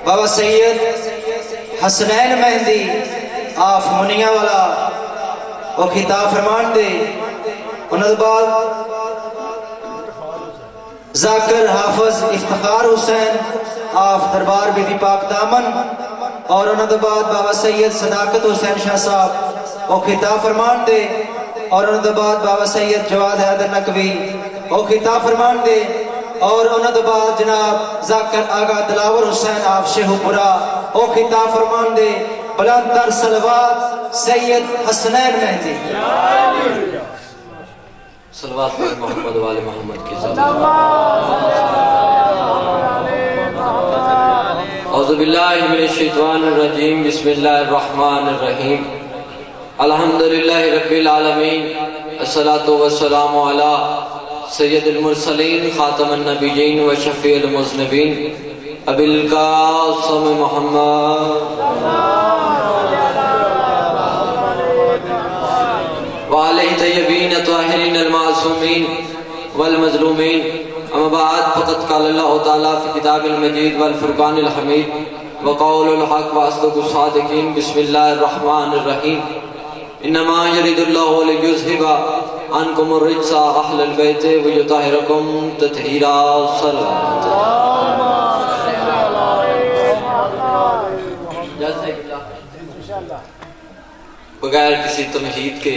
بابا سید حسنین مہندی آف منیا والا وہ خطاب فرمان دے. انہوں بعد ذاکر حافظ افتخار حسین آف دربار بی بی پاک دامن. اور انہوں بعد بابا سید صداقت حسین شاہ صاحب وہ خطاب فرمان دے. اور انہوں بعد بابا سید جواد حیدر نقوی وہ خطاب فرمان دے. اور انہوں بعد جناب ذاکر آغا دلاور حسین آپ شیخو پورا وہ خطاب فرمان دے. بلند تر صلوات سید حسنین مہندی. صلوات پر محمد والے محمد کی ذات. اعوذ باللہ من الشیطان الرجیم. بسم اللہ الرحمن الرحیم. الحمدللہ رب العالمین. الصلاة والسلام علی سید المرسلین خاتم النبیین و شفیع المذنبین ابی القاسم محمد وآلہ طیبین طاہرین المعصومین والمظلومین. اما بعد فقد قال اللہ تعالی فی کتاب المجید والفرقان الحمید وقول الحق واصدق الصادقین. بسم اللہ الرحمن الرحیم. انما یرید اللہ لیذھب عنکم الرجس اہل البیت ویطہرکم تطہیرا. صلوات بغیر کسی تمہید کے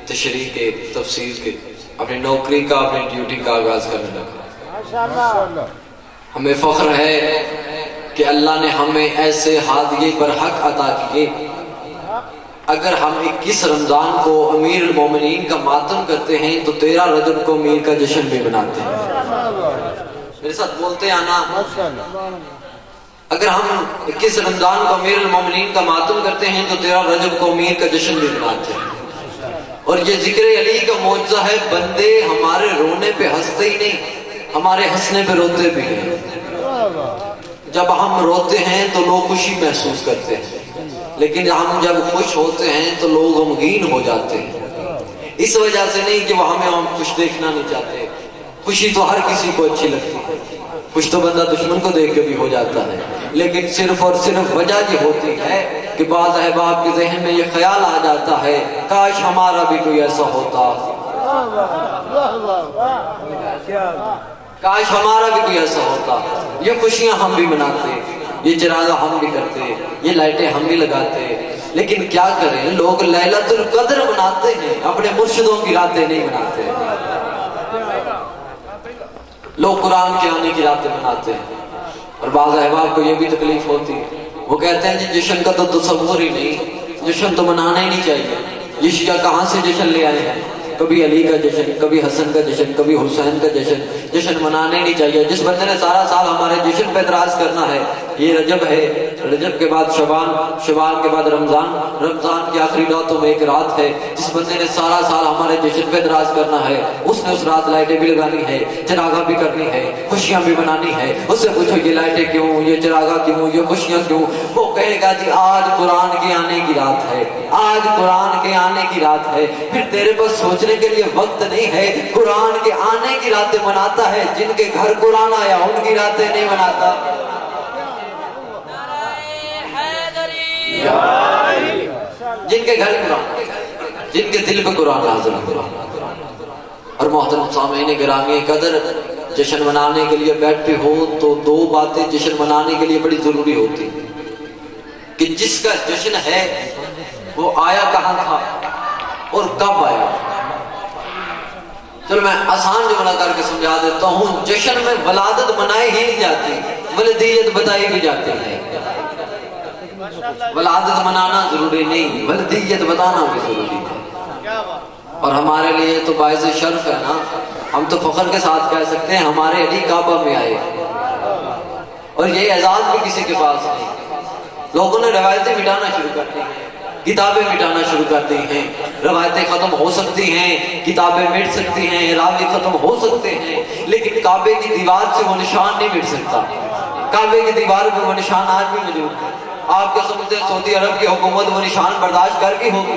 تشریح کے تفسیر کے اپنی نوکری کا اپنی ڈیوٹی کا آغاز کرنے لگا. ہمیں فخر ہے کہ اللہ نے ہمیں ایسے ہادیے پر حق عطا کیے. اگر ہم 21 رمضان کو امیر المومنین کا ماتم کرتے ہیں تو 13 رجب کو امیر کا جشن بھی مناتے ہیں. میرے ساتھ بولتے ہیں نا. اگر ہم 21 رمضان کو امیر المومنین کا ماتم کرتے ہیں تو 13 رجب کو امیر کا جشن بھی مناتے ہیں. اور یہ ذکر علی کا معجزہ ہے. بندے ہمارے رونے پہ ہنستے ہی نہیں, ہمارے ہنسنے پہ روتے بھی ہیں. جب ہم روتے ہیں تو لوگ خوشی محسوس کرتے ہیں, لیکن ہم جب خوش ہوتے ہیں تو لوگ غمگین ہو جاتے ہیں. اس وجہ سے نہیں کہ وہ ہمیں ہم خوش دیکھنا نہیں چاہتے. خوشی تو ہر کسی کو اچھی لگتی ہے. خوش تو بندہ دشمن کو دیکھ کے بھی ہو جاتا ہے, لیکن صرف اور صرف وجہ یہ ہوتی ہے کہ بعض احباب کے ذہن میں یہ خیال آ جاتا ہے کاش ہمارا بھی کوئی ایسا ہوتا, کاش ہمارا بھی کوئی ایسا ہوتا. یہ خوشیاں ہم بھی مناتے, یہ چراغاں ہم بھی کرتے, یہ لائٹیں ہم بھی لگاتے, لیکن کیا کریں لوگ لیلۃ القدر مناتے ہیں, اپنے مرشدوں کی راتیں نہیں مناتے. لوگ قرآن کے آنے کی راتیں مناتے ہیں. اور بعض احباب کو یہ بھی تکلیف ہوتی ہے, وہ کہتے ہیں جی جشن کا تو تصور ہی نہیں, جشن تو منانا ہی نہیں چاہیے. یہ شیعہ کہاں سے جشن لے آئے ہیں؟ کبھی علی کا جشن, کبھی حسن کا جشن, کبھی حسین کا جشن. جشن منانے نہیں چاہیے. جس بندے نے سارا سال ہمارے جشن پہ اعتراض کرنا ہے, یہ رجب ہے, رجب کے بعد شعبان, شعبان کے بعد رمضان, رمضان کی آخری راتوں میں ایک رات ہے. جس بندے نے سارا سال ہمارے جشن پہ اعتراض کرنا ہے, اس نے اس رات لائٹیں بھی لگانی ہے, چراغاں بھی کرنی ہے, خوشیاں بھی منانی ہے. اس سے پوچھو یہ لائٹیں کیوں, یہ چراغاں کیوں, یہ خوشیاں کیوں؟ وہ کہے گا جی آج قرآن کے آنے کی رات ہے, آج قرآن کے آنے کی رات ہے. پھر تیرے پاس سوچنے کے لیے وقت نہیں ہے. قرآن کے آنے کی راتیں مناتا ہے, جن کے گھر قرآن آیا ان کی راتیں نہیں مناتا. جن کے گھر قرآن, جن کے دل پہ قرآن نازل ہو. اور محترم سامعین گرامی قدر, جشن منانے کے لیے بیٹھے ہو تو دو باتیں جشن منانے کے لیے بڑی ضروری ہوتی کہ جس کا جشن ہے وہ آیا کہاں تھا اور کب آیا. چلو میں آسان جملہ کر کے سمجھا دیتا ہوں. جشن میں ولادت منائی ہی نہیں جاتی, ولدیت بتائی بھی جاتی ہے. ولادت منانا ضروری نہیں, ولدیت بتانا بھی ضروری ہے. اور ہمارے لیے تو باعث شرف ہے نا, ہم تو فخر کے ساتھ کہہ سکتے ہیں ہمارے علی کعبہ میں آئے. اور یہ اعزاز بھی کسی کے پاس نہیں. لوگوں نے روایتیں مٹانا شروع کر دی ہیں, کتابیں مٹانا شروع کر دی ہیں. روایتیں ختم ہو سکتی ہیں, کتابیں مٹ سکتی ہیں, راوی ختم ہو سکتے ہیں, لیکن کعبے کی دیوار سے وہ نشان نہیں مٹ سکتا. کعبے کی دیوار پہ وہ نشان آج بھی موجود ہے. آپ کیا سمجھتے ہیں سعودی عرب کی حکومت وہ نشان برداشت کر گئی ہوگی؟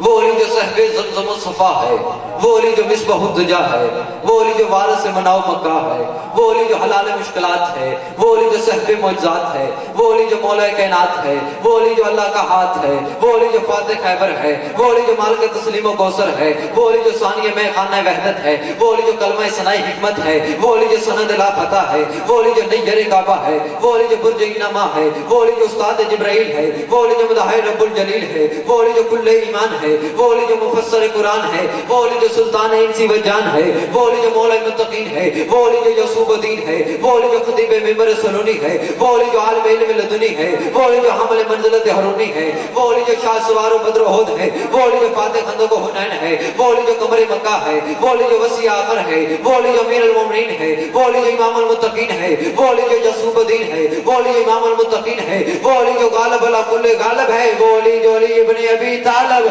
وہ علی جو صحب زمزم و صفا ہے، وہ علی جو مصباح الدجا ہے، وہ علی جو وارث مناو مکہ ہے، وہ علی جو حلال مشکلات ہے، وہ علی جو صحب معجزات ہے، وہ علی جو مولا کائنات ہے، وہ علی جو اللہ کا ہاتھ ہے، وہ علی جو فاتح خیبر ہے، وہ علی جو مالک تسلیم و کوثر ہے، وہ علی جو ثانی میں خانہ وحدت ہے، وہ علی جو کلمہ ثنائی حکمت ہے، وہ علی جو سند لا فتح ہے، وہ علی جو نیر کعبہ ہے، وہ علی جو برج انما ہے، وہ علی جو استاد جبرائیل ہے، وہ علی جو مداح رب الجلیل ہے، وہ علی جو کل ایمان ہے، وہ علی جو مفسر قرآن ہے، وہ علی جو سلطان انسی و جان ہے، وہ علی جو مولا المتقین ہے، وہ علی جو یوسف الدین ہے، وہ علی جو خطیب ممبر سلونی ہے، وہ علی جو عالم علم لدنی ہے، وہ علی جو حمل منزلت ہرونی ہے، وہ علی جو شاہ سوار و بدر احد ہے، وہ علی جو فاتح خندق و حنین ہے، وہ علی جو قمر مکہ ہے، وہ علی جو وسیع آخر ہے، وہ علی جو امیر المومنین ہے، وہ علی جو امام المتقین ہے، وہ علی جو یوسف الدین ہے، وہ علی جو امام المتقین ہے، وہ علی جو غالب علی کل غالب ہے، وہ علی جو علی ابن ابی طالب۔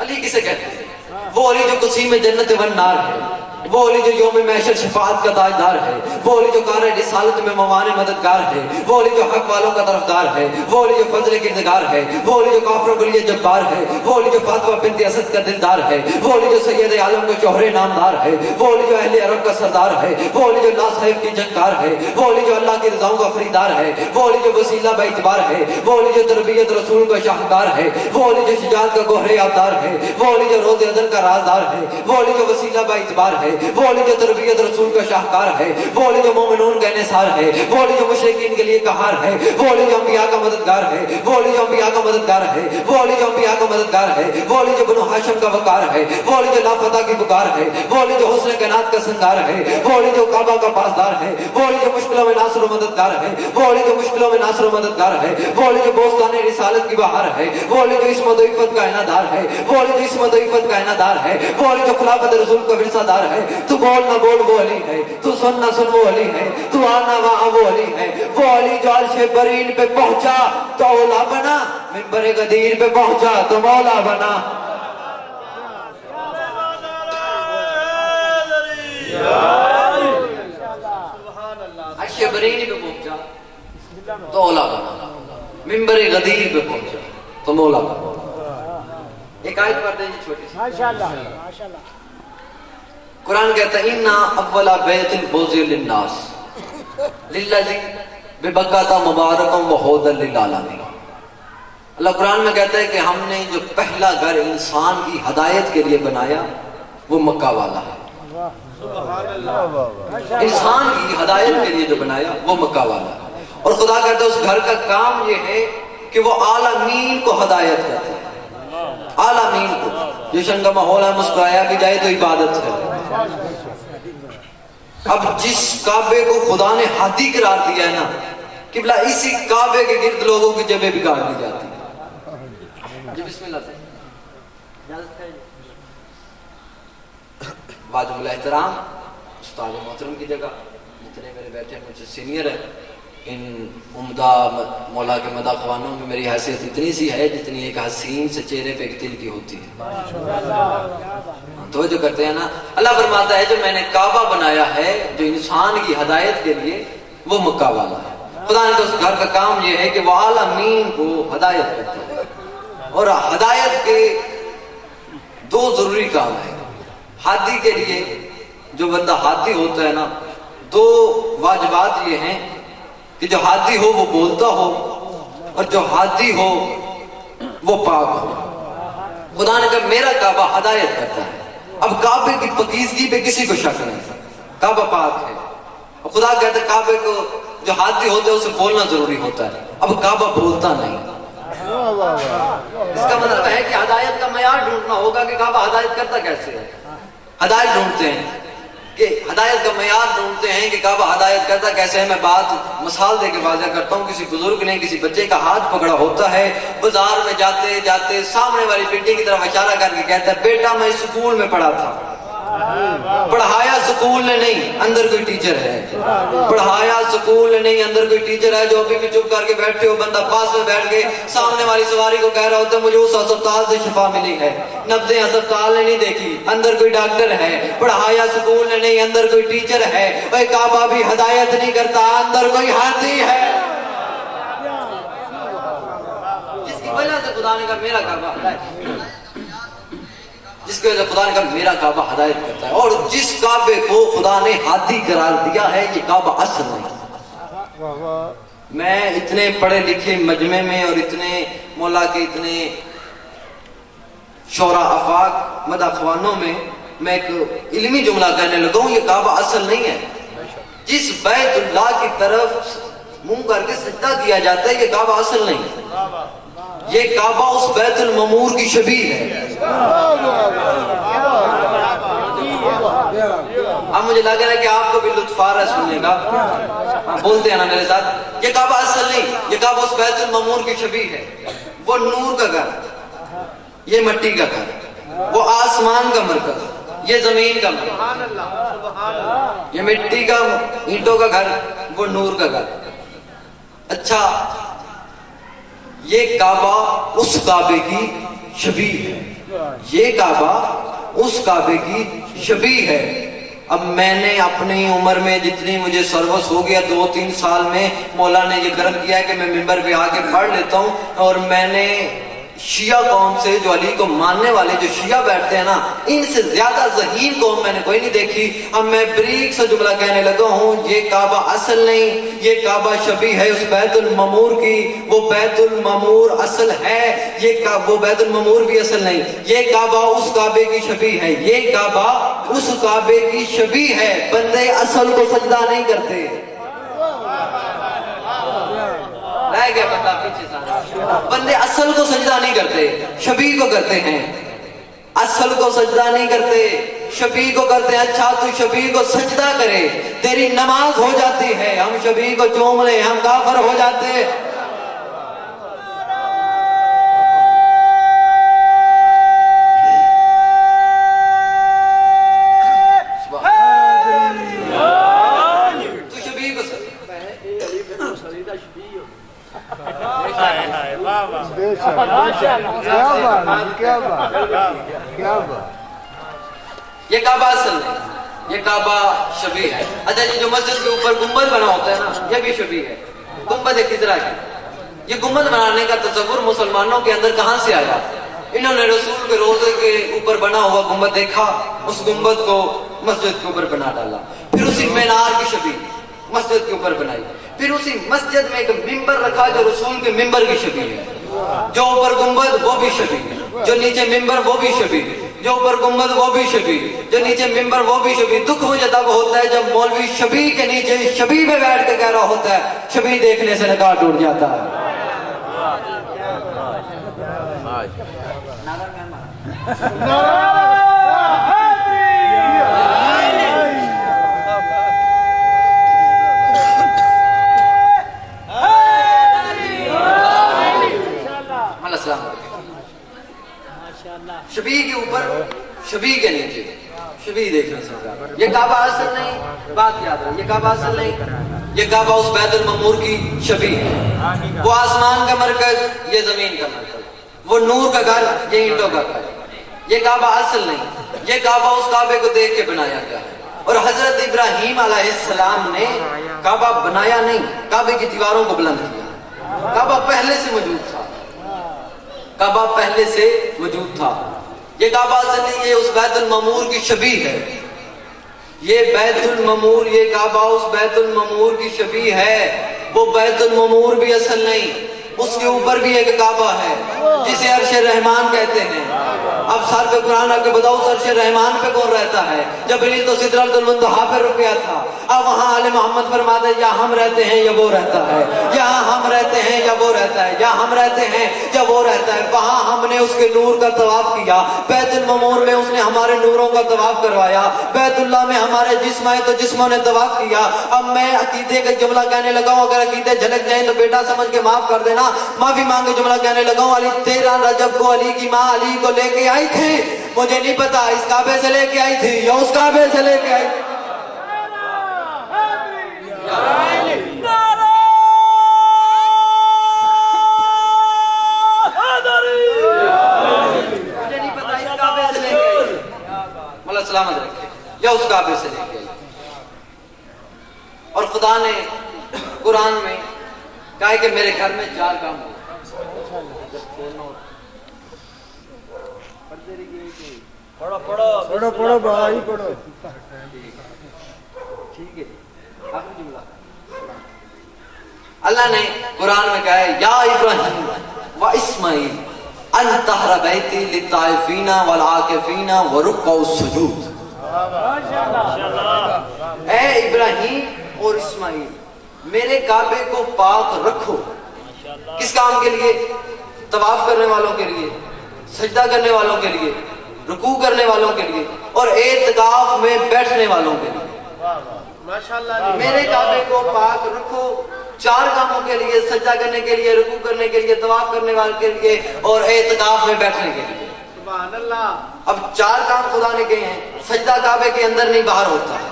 علی کسے کہتے ہیں؟ وہ علی جو قسیم جنت والنار ہے، وہ علی جو یوم محشر شفاعت کا تاجدار ہے، وہ علی جو کار رسالت میں ممان مددگار ہے، وہ علی جو حق والوں کا طرفدار ہے، وہ علی جو فضل کردگار ہے، وہ علی جو کافروں کے لیے جبار ہے، وہ علی جو فاطمہ بنت اسد کا دلدار ہے، وہ علی جو سید عالم کو شوہر نامدار ہے، وہ علی جو اہل عرب کا سردار ہے، وہ علی جو لا صاحب کی جنگار ہے، وہ علی جو اللہ کی رضاؤں کا خریدار ہے، وہ علی جو وسیلہ با اعتبار ہے، وہ علی جو تربیت رسول کا شاہکار ہے، وہ علی جو شجاعت کا گوہر آبدار ہے، وہ علی جو روز عدل کا رازدار ہے، وہ علی جو وسیلہ با اعتبار ہے، وہ علی جو تربیت رسول کا شاہکار ہے، وہ علی جو مومنون کا انحصار ہے، وہ علی جو مشرکین کے لیے قہار ہے، وہ علی جو انبیاء کا مددگار ہے، وہ علی جو انبیاء کا مددگار ہے، وہ علی جو انبیاء کا مددگار ہے، وہ علی جو بنو ہاشم کا وقار ہے، وہ علی جو لا فتح کی پکار ہے، وہ علی جو حسن کائنات کا سنگار ہے، وہ علی جو کعبہ کا پاسدار ہے، وہ علی جو مشکلوں میں ناصر و مددگار ہے، وہ علی جو مشکلوں میں ناصر و مددگار ہے، وہ علی جو بوستان رسالت کی بہار ہے، وہ علی جو عصمت و عفت کا عنادار ہے، وہ علی جو عصمت و عفت کا عنادار ہے، وہ علی جو خلافت رسول کا ورثہ دار ہے، تو بول نہ بول وہ علی ہے، تو سن نہ سن وہ علی ہے، تو آنا وہاں وہ علی ہے، وہ علی جو عرش برین پہ پہنچا تو اولا بنا، منبر غدیر پہ پہنچا تو مولا بنا۔ عرش برین پہ پہنچا تو اولا بنا، منبر غدیر پہ پہنچا تو مولا بنا۔ ایک آیت پڑھ دیں جی چھوٹی سی۔ قرآن کہتا ہے اِنَّا اَوَّلَ بَيْتٍ وُضِعَ لِلنَّاسِ لِلَّذِي بِبَكَّةَ مُبَارَكًا وَهُدًى لِلْعَالَمِينَ۔ اللہ قرآن میں کہتا ہے کہ ہم نے جو پہلا گھر انسان کی ہدایت کے لیے بنایا وہ مکہ والا ہے۔ انسان کی ہدایت کے لیے جو بنایا وہ مکہ والا ہے، اور خدا کہتا ہے اس گھر کا کام یہ ہے کہ وہ عالمین کو ہدایت کرتا ہے، عالمین کو۔ جشن کا ماحول ہے، مسکرایا بھی جائے تو عبادت ہے۔ اب جس کعبے کو خدا نے ہادی قرار دیا ہے نا قبلہ، اسی کعبے کے گرد لوگوں کی جبیں بگاڑ دی جاتی ہیں۔ جی بسم اللہ سے واجب الاحترام استاد محترم کی جگہ جتنے میرے بیٹھے ہیں مجھ سے سینئر ہیں، ان عمدہ مولا کے مدح خوانوں میں میری حیثیت اتنی سی ہے جتنی ایک حسین سے چہرے پہ ایک تل کی ہوتی ہے۔ توجہ کرتے ہیں نا، اللہ فرماتا ہے جو میں نے کعبہ بنایا ہے جو انسان کی ہدایت کے لیے وہ مکہ والا ہے۔ خدا نے تو اس گھر کا کام یہ ہے کہ وہ عالمین کو ہدایت کرتا ہے، اور ہدایت کے دو ضروری کام ہیں۔ ہادی کے لیے جو بندہ ہادی ہوتا ہے نا، دو واجبات یہ ہیں کہ جو ہادی ہو وہ بولتا ہو، اور جو ہادی ہو وہ پاک ہو۔ خدا نے کہا میرا کعبہ ہدایت کرتا ہے۔ اب کعبے کی پاکیزگی پہ کسی کو شک نہیں، کعبہ پاک ہے۔ اب خدا کہتا ہے کعبے کو جو ہادی ہوتا ہے اسے بولنا ضروری ہوتا ہے، اب کعبہ بولتا نہیں۔ اس کا مطلب ہے کہ ہدایت کا معیار ڈھونڈنا ہوگا کہ کعبہ ہدایت کرتا کیسے ہے۔ ہدایت ڈھونڈتے ہیں کہ ہدایت کا معیار ڈھونڈتے ہیں کہ کعبہ ہدایت کرتا کیسے ہے۔ میں بات مثال دے کے واضح کرتا ہوں۔ کسی بزرگ نے کسی بچے کا ہاتھ پکڑا ہوتا ہے، بازار میں جاتے جاتے سامنے والی بیٹی کی طرف اشارہ کر کے کہتا ہے بیٹا میں اسکول میں پڑھا تھا۔ پڑھایا سکول نے نہیں، اندر کوئی ٹیچر ہے۔ پڑھایا سکول نے نہیں، اندر کوئی ٹیچر ہے جو ابھی بھی چپ کر کے بیٹھے ہو۔ بندہ پاس میں بیٹھ کے سامنے والی سواری کو کہہ رہا ہوتا ہے مجھے اس ہسپتال سے شفا ملی ہے، نبضیں ہسپتال نے نہیں دیکھی، اندر کوئی ڈاکٹر ہے۔ پڑھایا سکول نے نہیں، اندر کوئی ٹیچر ہے۔ وہ کعبہ بھی ہدایت نہیں کرتا، اندر کوئی ہادی ہے۔ خدا نے کہا میرا کعبہ ہدایت، جس کی وجہ سے خدا نے کہا میرا کعبہ ہدایت کرتا ہے. اور جس کعبے کو خدا نے ہادی قرار دیا ہے یہ کعبہ اصل نہیں. میں اتنے پڑھے لکھے مجمع میں اور اتنے مولا کے اتنے شعراء آفاق مدح خوانوں میں ایک علمی جملہ کہنے لگا ہوں، یہ کعبہ اصل نہیں ہے. جس بیت اللہ کی طرف منہ کر کے سجدہ کیا جاتا ہے یہ کعبہ اصل نہیں ہے. یہ کعبہ اس بیت المعمور کی شبیہ ہے. اب مجھے لگ رہا ہے کہ آپ کو بھی لطف آ رہا ہے سننے کا، بولتے ہیں نا میرے ساتھ. یہ کعبہ اصل نہیں، یہ کعبہ اس بیت المعمور کی شبیہ ہے. وہ نور کا گھر، یہ مٹی کا گھر. وہ آسمان کا مرکز، یہ زمین کا مرکز. یہ مٹی کا اینٹوں کا گھر، وہ نور کا گھر. اچھا، یہ کعبہ اس کعبے کی شبیہ ہے. یہ کعبہ اس کعبے کی شبیہ ہے. اب میں نے اپنی عمر میں جتنی مجھے سروس ہو گیا 2-3 سال میں مولا نے یہ کرم کیا ہے کہ میں ممبر پہ آ کے پڑھ لیتا ہوں. اور میں نے شیعہ قوم سے، جو علی کو ماننے والے جو شیعہ بیٹھتے ہیں نا، ان سے زیادہ ذہین قوم میں نے کوئی نہیں دیکھی. اب میں بریک سے جملہ کہنے لگا ہوں، یہ کعبہ اصل نہیں، یہ کعبہ شبیہ ہے اس بیت المعمور کی. وہ بیت المعمور اصل ہے، وہ بیت المعمور بھی اصل نہیں. یہ کعبہ اس کعبے کی شبیہ ہے، یہ کعبہ اس کعبے کی شبیہ ہے. بندے اصل کو سجدہ نہیں کرتے. رہ گیا بندہ پیچھے سارا. بندے اصل کو سجدہ نہیں کرتے، شبیہ کو کرتے ہیں. اصل کو سجدہ نہیں کرتے، شبیہ کو کرتے ہیں. اچھا تو شبیہ کو سجدہ کرے، تیری نماز ہو جاتی ہے. ہم شبیہ کو چوم لیں، ہم کافر ہو جاتے ہیں. یہ کعبہ اصل نہیں، یہ کعبہ شبیہ ہے. اچھا یہ جو مسجد کے اوپر گنبد بنا ہوتا ہے نا، یہ بھی شبیہ ہے. گنبد ایک خضرا کی. یہ گنبد بنانے کا تصور مسلمانوں کے اندر کہاں سے آیا؟ انہوں نے رسول کے روضے کے اوپر بنا ہوا گنبد دیکھا، اس گنبد کو مسجد کے اوپر بنا ڈالا. پھر اسی مینار کی شبیہ مسجد کے اوپر بنائی. پھر اسی مسجد میں ایک ممبر رکھا جو رسول کے ممبر کی شبیہ ہے. جو اوپر گنبد وہ بھی شبیہ، جو نیچے ممبر وہ بھی شبیہ، جو اوپر گنبد وہ بھی شبیہ، جو نیچے ممبر وہ بھی شبیہ. دکھ مجھے تب ہوتا ہے جب مولوی شبیہ کے نیچے شبیہ میں بیٹھ کے کہہ رہا ہوتا ہے. شبیہ دیکھنے سے نگاہ ٹوٹ جاتا ہے. شبیہ کے اوپر، شبیہ کے نیچے شبیہ دیکھنے سے. یہ کعبہ اصل نہیں، بات یاد رہے، یہ کعبہ اصل نہیں، یہ کعبہ اس بیت المعمور کی شبیہ ہے. وہ آسمان کا مرکز، یہ زمین کا مرکز. وہ نور کا گھر، یہ اینٹوں کا گھر. یہ کعبہ اصل نہیں، یہ کعبہ اس کعبے کو دیکھ کے بنایا گیا. اور حضرت ابراہیم علیہ السلام نے کعبہ بنایا نہیں، کعبے کی دیواروں کو بلند کیا. کعبہ پہلے سے موجود تھا، کعبہ پہلے سے موجود تھا. یہ کعبہ اصل نہیں، یہ اس بیت المعمور کی شبیہ ہے. یہ بیت المعمور، یہ کعبہ اس بیت المعمور کی شبیہ ہے. وہ بیت المعمور بھی اصل نہیں، اس کے اوپر بھی ایک کعبہ ہے جسے عرش رحمان کہتے ہیں. اب سر پہ قرآن آ کے بتاؤ اس عرش رحمان پہ کون رہتا ہے؟ جبریل تو سدرۃ المنتہا پہ رکیا تھا. اب وہاں آل محمد فرماتے ہیں یا ہم رہتے ہیں یا وہ رہتا ہے، یہاں ہم رہتے ہیں یا وہ رہتا ہے، یا ہم رہتے ہیں یا وہ رہتا ہے. وہاں ہم نے اس کے نور کا طواف کیا، بیت المعمور میں اس نے ہمارے نوروں کا طواف کروایا، بیت اللہ میں ہمارے جسم آئے تو جسموں نے طواف کیا. اب میں عقیدے کا جملہ کہنے لگا ہوں، اگر عقیدے جھلک جائیں تو بیٹا سمجھ کے معاف کر دینا. معافی مانگے جملہ کہنے لگا ہوں. علی 13 رجب کو علی کی ماں علی کو لے کے آئی تھی، مجھے نہیں پتا اس کعبے سے لے کے آئی تھی یا اس کعبے سے لے کے آئی تھی. مجھے نہیں پتا اس کعبے سے لے کے آئی تھی، مولا سلامت رکھے، یا اس کعبے سے لے کے آئی. اور خدا نے قرآن میں کہا کہ میرے گھر میں 4 کام ہو. پڑھو بھائی پڑھو. ٹھیک ہے. اللہ نے قرآن میں کہا ہے یا ابراہیم و اسماعیل ان طہر بیتی للطائفین والعاکفین ورکع السجود. اے ابراہیم اور اسماعیل میرے کعبے کو پاک رکھو. کس کام کے لیے؟ طواف کرنے والوں کے لیے، سجدہ کرنے والوں کے لیے، رکوع کرنے والوں کے لیے اور اعتکاف میں بیٹھنے والوں کے لیے. میرے کعبے کو پاک رکھو 4 کاموں کے لیے، سجدہ کرنے کے لیے، رکوع کرنے کے لیے، طواف کرنے والے کے لیے اور اعتکاف میں بیٹھنے کے لیے. سبحان اللہ. اب 4 کام خدا نے کہے ہیں. سجدہ کعبے کے اندر نہیں باہر ہوتا ہے،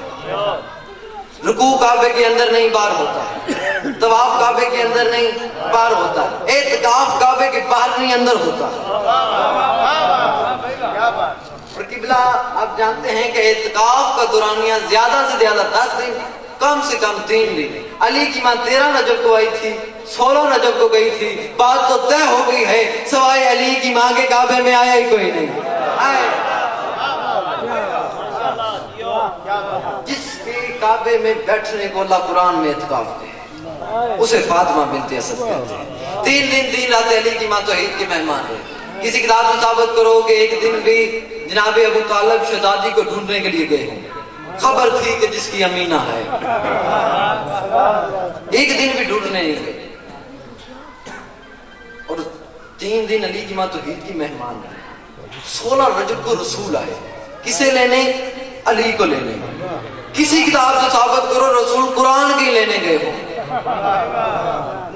رکوع کعبے کے اندر نہیں باہر ہوتا ہے، طواف کعبے کے اندر نہیں باہر ہوتا ہے، اعتکاف کعبے کے باہر نہیں اندر ہوتا ہے. اور قبلہ آپ جانتے ہیں کہ اعتکاف کا دورانیہ زیادہ سے زیادہ 10 دن، کم سے کم 3 دن. علی کی ماں 13 رجب کو آئی تھی، 16 رجب کو گئی تھی. بات تو طے ہو گئی ہے، سوائے علی کی ماں کے کعبے میں آیا ہی کوئی نہیں. جس کے کعبے میں بیٹھنے کو اللہ قرآن میں اعتکاف دے اسے فاطمہ بنت اسد کہتے ہیں. 3 دن 3 راتیں علی کی ماں توحید کے مہمان ہے. کسی کتاب میں ثابت کرو کہ ایک دن بھی جناب ابو طالب شہزادی کو ڈھونڈنے کے لیے گئے ہوں. خبر تھی کہ جس کی امینہ ہے، ایک دن بھی ڈھونڈنے نہیں گئے. اور 3 دن علی کی ماں توحید کی مہمان ہے. 16 رجب کو رسول آئے. کسے لینے؟ علی کو لینے. کسی کتاب سے ثابت کرو رسول قرآن کی لینے گئے ہوں.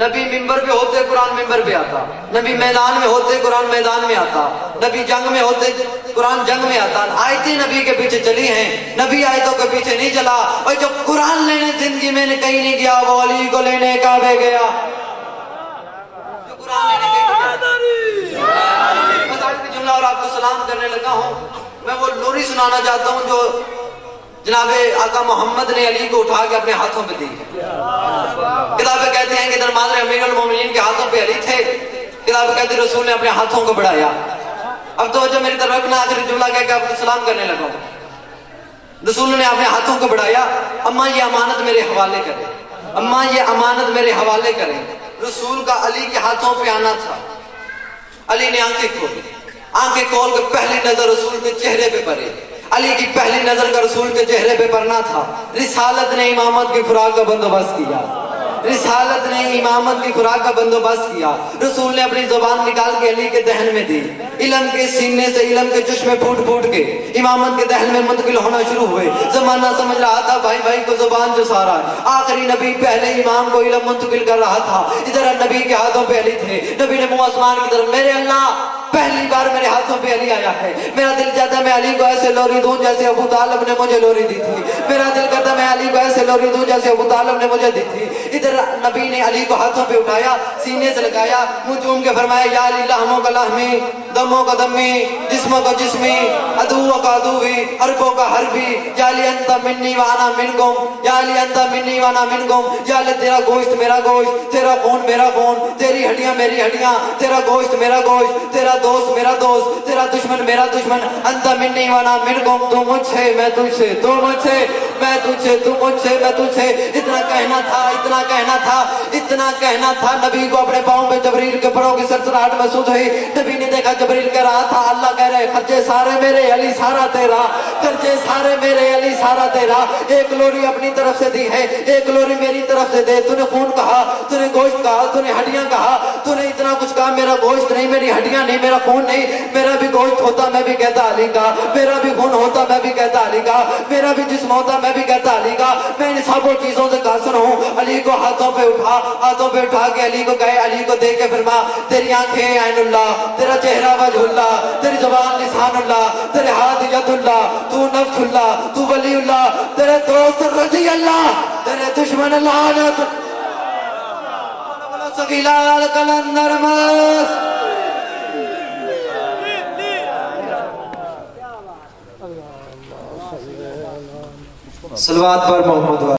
نبی منبر پہ ہوتے قرآن منبر پہ آتا، نبی میدان میں ہوتے قرآن میدان میں آتا، نبی جنگ میں ہوتے قرآن جنگ میں آتا. آیتیں نبی کے پیچھے چلی ہیں، نبی آیتوں کے پیچھے نہیں چلا. اور جو قرآن لینے زندگی میں کہیں نہیں گیا وہ علی کو لینے کعبے گیا. جو قرآن لینے کہیں نہیں گیا. بس آج بھی جملہ اور آپ کو سلام کرنے لگا ہوں. میں وہ لوری سنانا چاہتا ہوں جو جناب آقا محمد نے علی کو اٹھا کے اپنے ہاتھوں پہ دی. کتابیں کہتے ہیں کہ درمان امیر المومنین کے ہاتھوں پہ علی تھے. کتابیں کہتے ہیں رسول نے اپنے ہاتھوں کو بڑھایا. اب تو جو میری طرف رکھنا آخری جملہ کہہ کے آپ کو سلام کرنے لگا ہوں. رسول نے اپنے ہاتھوں کو بڑھایا. اماں یہ امانت میرے حوالے کریں، اماں یہ امانت میرے حوالے کریں. رسول کا علی کے ہاتھوں پہ آنا تھا. علی نے آنکھیں کھولی. آنکھیں کھول کے پہلی نظر رسول کے چہرے پہ پڑی. علی کی پہلی نظر کا رسول کے چہرے پہ پڑنا تھا. رسالت نے امامت کی خوراک کا بندوبست کیا. رسالت نے امامت کی خوراک کا بندوبست کیا. رسول نے اپنی زبان نکال کے علی کے دہن میں دی. علم کے سینے سے علم کے چشمے پھوٹ پھوٹ کے امامت کے دہن میں منتقل ہونا شروع ہوئے. زمانہ سمجھ رہا تھا بھائی بھائی کو زبان جو سارا ہے. آخری نبی پہلے امام کو علم منتقل کر رہا تھا. ادھر نبی کے ہاتھوں پہ علی تھے. نبی نے منہ آسمان کی طرف، میرے اللہ پہلی بار میرے ہاتھوں پہ علی آیا ہے. میرا دل چاہتا ہے میں علی کو ایسے لوری دوں جیسے ابو طالب نے مجھے لوری دی تھی. میرا دل کرتا ہے میں علی کو ایسے لوری دوں جیسے ابو طالب نے مجھے دی تھی. ادھر نبی نے علی کو ہاتھوں پہ اٹھایا، سینے سے لگایا، منہ چوم کے فرمایا یا علی لحموں کا لحمی، دموں کا دمی، جسموں کا جسمی، عدو کا عدوی، حربوں کا حربی. یا علی انت منی وانا منکم، یا علی انت منی وانا منکم. یا علی تیرا گوشت میرا گوشت، تیرا خون میرا خون، تیری ہڈیاں میری ہڈیاں، تیرا گوشت میرا گوشت، تیرا دوست میرا دوست، تیرا دشمن میرا دشمن. انت منی وانا منکم، تو مجھ سے میں تجھ سے، تو مجھ سے میں تجھ سے، تو مجھ سے میں تجھ سے. اتنا کہنا تھا، اتنا کہنا تھا، اتنا کہنا تھا. نبی کو اپنے پاؤں پہ جبریل کے پروں کی سرسراہٹ محسوس ہوئی. نبی نے دیکھا جبریل کہہ رہا تھا اللہ کہہ رہے خرچے سارے میرے علی سارا تیرا، خرچے سارے میرے علی سارا تیرا. ایک لوری اپنی طرف سے دی ہے، ایک لوری میری طرف سے دے. تو نے خون کہا، تو نے گوشت کہا، تو نے ہڈیاں کہا، تو نے اتنا کچھ کہا. میرا گوشت نہیں، میری ہڈیاں نہیں، میرا خون نہیں. میرا بھی گوشت ہوتا میں بھی کہتا علی کا، میرا بھی خون ہوتا میں بھی کہتا علی کا، میرا بھی جسم ہوتا میں بھی کہتا علی کا. میں ان سب چیزوں سے قاصر ہوں. علی کو ہاتھوں پہ اٹھا، ہاتھوں پہ اٹھا کے علی کو کہے، علی کو دیکھ کے فرما تیری آنکھیں عین اللہ، تیرا چہرہ وجہ اللہ، تیری زبان لسان اللہ، تیرے ہاتھ ید اللہ، تو نفس اللہ، تو ولی اللہ، تیرے دوست رضی اللہ، تیرے دشمن لعنت. سکیلال کلندر مس صلوات پر محمد